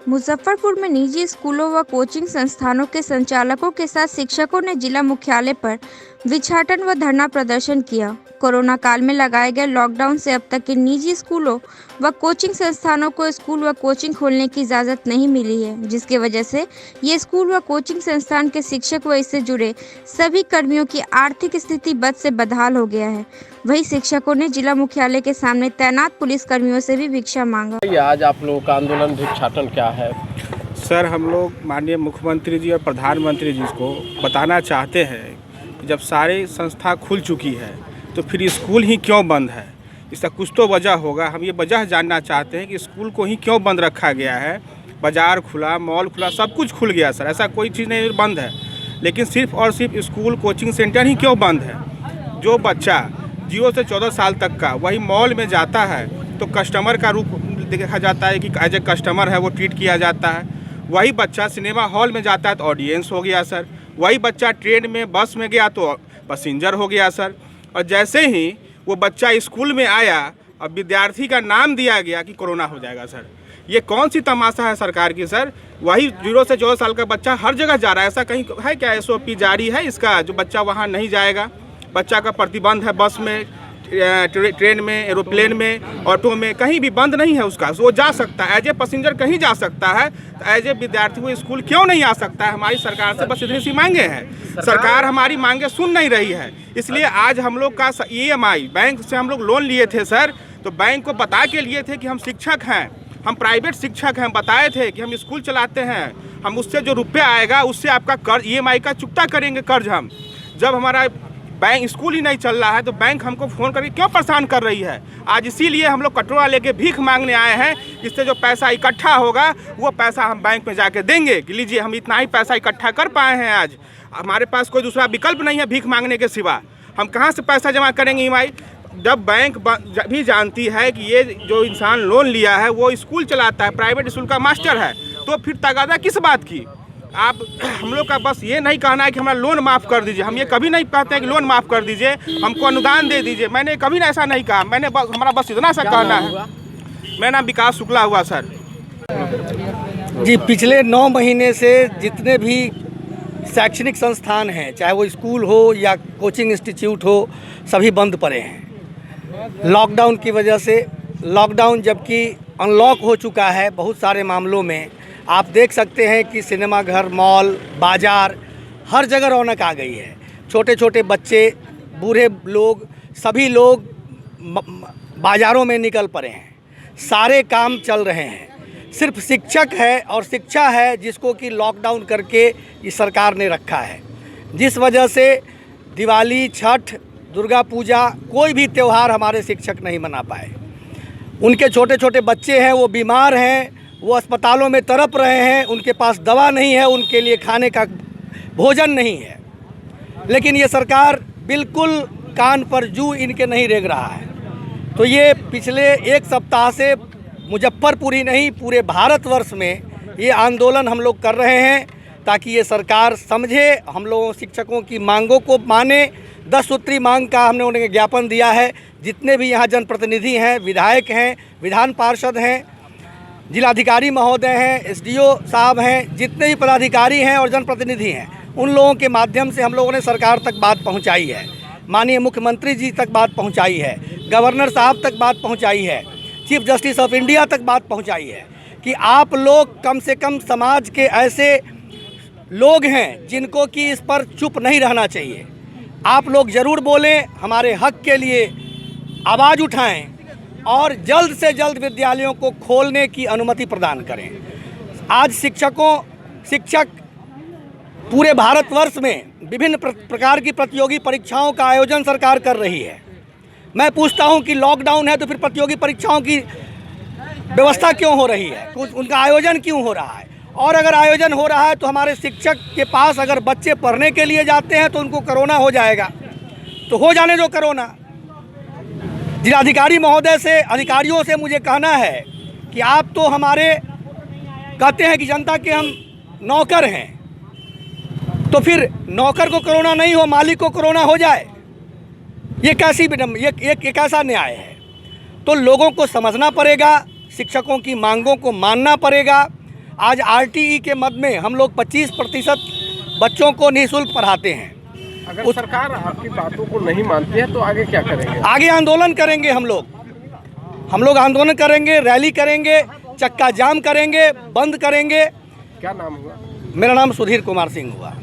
मुजफ्फरपुर में निजी स्कूलों व कोचिंग संस्थानों के संचालकों के साथ शिक्षकों ने जिला मुख्यालय पर विछाटन व धरना प्रदर्शन किया। कोरोना काल में लगाए गए लॉकडाउन से अब तक के निजी स्कूलों व कोचिंग संस्थानों को स्कूल व कोचिंग खोलने की इजाज़त नहीं मिली है, जिसकी वजह से ये स्कूल व कोचिंग संस्थान के शिक्षक व इससे जुड़े सभी कर्मियों की आर्थिक स्थिति बद से बदहाल हो गया है। वहीं शिक्षकों ने जिला मुख्यालय के सामने तैनात पुलिस कर्मियों से भी भिक्षा मांगा। आज आप लोगों का आंदोलन भिक्षाटन क्या है? सर, हम लोग माननीय मुख्यमंत्री जी और प्रधानमंत्री जी को बताना चाहते हैं कि जब सारी संस्था खुल चुकी है तो फिर स्कूल ही क्यों बंद है। इसका कुछ तो वजह होगा। हम ये वजह जानना चाहते हैं कि स्कूल को ही क्यों बंद रखा गया है। बाज़ार खुला, मॉल खुला, सब कुछ खुल गया सर, ऐसा कोई चीज़ नहीं बंद है, लेकिन सिर्फ और सिर्फ स्कूल कोचिंग सेंटर ही क्यों बंद है। जो बच्चा 0 से 14 साल तक का वही मॉल में जाता है तो कस्टमर का रूप देखा जाता है कि एज ए कस्टमर है वो ट्रीट किया जाता है। वही बच्चा सिनेमा हॉल में जाता है तो ऑडियंस हो गया सर। वही बच्चा ट्रेन में बस में गया तो पैसेंजर हो गया सर। और जैसे ही वो बच्चा स्कूल में आया और विद्यार्थी का नाम दिया गया कि कोरोना हो जाएगा सर। ये कौन सी तमाशा है सरकार की सर। वही 0 से 14 साल का बच्चा हर जगह जा रहा है। ऐसा कहीं है क्या SOP जारी है इसका जो बच्चा वहाँ नहीं जाएगा? बच्चा का प्रतिबंध है बस में, ट्रेन में, एरोप्लेन में, ऑटो में, कहीं भी बंद नहीं है उसका। वो जा सकता है, एज ए पैसेंजर कहीं जा सकता है। तो एज ए विद्यार्थी वो स्कूल क्यों नहीं आ सकता है? हमारी सरकार से बस इतनी सी मांगे हैं। सरकार हमारी मांगे सुन नहीं रही है। इसलिए आज हम लोग का EMI बैंक से हम लोग लोन लिए थे सर, तो बैंक को बता के लिए थे कि हम शिक्षक हैं, हम प्राइवेट शिक्षक हैं, बताए थे कि हम स्कूल चलाते हैं, हम उससे जो रुपया आएगा उससे आपका कर्ज EMI का चुकता करेंगे कर्ज हम। जब हमारा बैंक स्कूल ही नहीं चल रहा है तो बैंक हमको फ़ोन करके क्यों परेशान कर रही है? आज इसीलिए हम लोग कटोरा लेके भीख मांगने आए हैं। इससे जो पैसा इकट्ठा होगा वो पैसा हम बैंक में जाके देंगे कि लीजिए हम इतना ही पैसा इकट्ठा कर पाए हैं। आज हमारे पास कोई दूसरा विकल्प नहीं है भीख मांगने के सिवा। हम कहाँ से पैसा जमा करेंगे EMI? जब बैंक भी जानती है कि ये जो इंसान लोन लिया है वो स्कूल चलाता है, प्राइवेट स्कूल का मास्टर है, तो फिर तगादा किस बात की? आप हम लोग का बस ये नहीं कहना है कि हमारा लोन माफ़ कर दीजिए। हम ये कभी नहीं कहते हैं कि लोन माफ़ कर दीजिए, हमको अनुदान दे दीजिए। मैंने कभी ऐसा नहीं कहा। हमारा बस इतना सा कहना है। मेरा नाम विकास शुक्ला हुआ सर। जी, पिछले 9 महीने से जितने भी शैक्षणिक संस्थान हैं, चाहे वो स्कूल हो या कोचिंग इंस्टीट्यूट हो, सभी बंद पड़े हैं लॉकडाउन की वजह से। लॉकडाउन जबकि अनलॉक हो चुका है बहुत सारे मामलों में, आप देख सकते हैं कि सिनेमा घर, मॉल, बाज़ार, हर जगह रौनक आ गई है। छोटे छोटे बच्चे, बूढ़े लोग, सभी लोग बाज़ारों में निकल पड़े हैं। सारे काम चल रहे हैं। सिर्फ शिक्षक है और शिक्षा है जिसको कि लॉकडाउन करके इस सरकार ने रखा है, जिस वजह से दिवाली, छठ, दुर्गा पूजा, कोई भी त्यौहार हमारे शिक्षक नहीं मना पाए। उनके छोटे छोटे बच्चे हैं, वो बीमार हैं, वो अस्पतालों में तड़प रहे हैं, उनके पास दवा नहीं है, उनके लिए खाने का भोजन नहीं है। लेकिन ये सरकार बिल्कुल कान पर जू इनके नहीं रेंग रहा है। तो ये पिछले 1 सप्ताह से मुजफ्फरपुर ही नहीं पूरे भारतवर्ष में ये आंदोलन हम लोग कर रहे हैं ताकि ये सरकार समझे, हम लोगों शिक्षकों की मांगों को माने। 10 सूत्री मांग का हमने उन्हें ज्ञापन दिया है। जितने भी यहाँ जनप्रतिनिधि हैं, विधायक हैं, विधान पार्षद हैं, जिलाधिकारी महोदय हैं, SDO साहब हैं, जितने भी पदाधिकारी हैं और जनप्रतिनिधि हैं, उन लोगों के माध्यम से हम लोगों ने सरकार तक बात पहुंचाई है। माननीय मुख्यमंत्री जी तक बात पहुंचाई है, गवर्नर साहब तक बात पहुंचाई है, चीफ जस्टिस ऑफ इंडिया तक बात पहुंचाई है कि आप लोग कम से कम समाज के ऐसे लोग हैं जिनको कि इस पर चुप नहीं रहना चाहिए। आप लोग ज़रूर बोलें, हमारे हक के लिए आवाज़ उठाएं और जल्द से जल्द विद्यालयों को खोलने की अनुमति प्रदान करें। आज शिक्षक पूरे भारतवर्ष में विभिन्न प्रकार की प्रतियोगी परीक्षाओं का आयोजन सरकार कर रही है। मैं पूछता हूं कि लॉकडाउन है तो फिर प्रतियोगी परीक्षाओं की व्यवस्था क्यों हो रही है, उनका आयोजन क्यों हो रहा है? और अगर आयोजन हो रहा है तो हमारे शिक्षक के पास अगर बच्चे पढ़ने के लिए जाते हैं तो उनको कोरोना हो जाएगा, तो हो जाने दो कोरोना। जिलाधिकारी महोदय से, अधिकारियों से मुझे कहना है कि आप तो हमारे कहते हैं कि जनता के हम नौकर हैं, तो फिर नौकर को कोरोना नहीं हो, मालिक को कोरोना हो जाए, ये कैसा न्याय है? तो लोगों को समझना पड़ेगा, शिक्षकों की मांगों को मानना पड़ेगा आज आरटीई के मद में हम लोग 25% बच्चों को निःशुल्क पढ़ाते हैं। अगर सरकार आपकी बातों को नहीं मानती है तो आगे क्या करेंगे? आगे आंदोलन करेंगे हम लोग आंदोलन करेंगे, रैली करेंगे, चक्का जाम करेंगे, बंद करेंगे। क्या नाम हुआ? मेरा नाम सुधीर कुमार सिंह हुआ।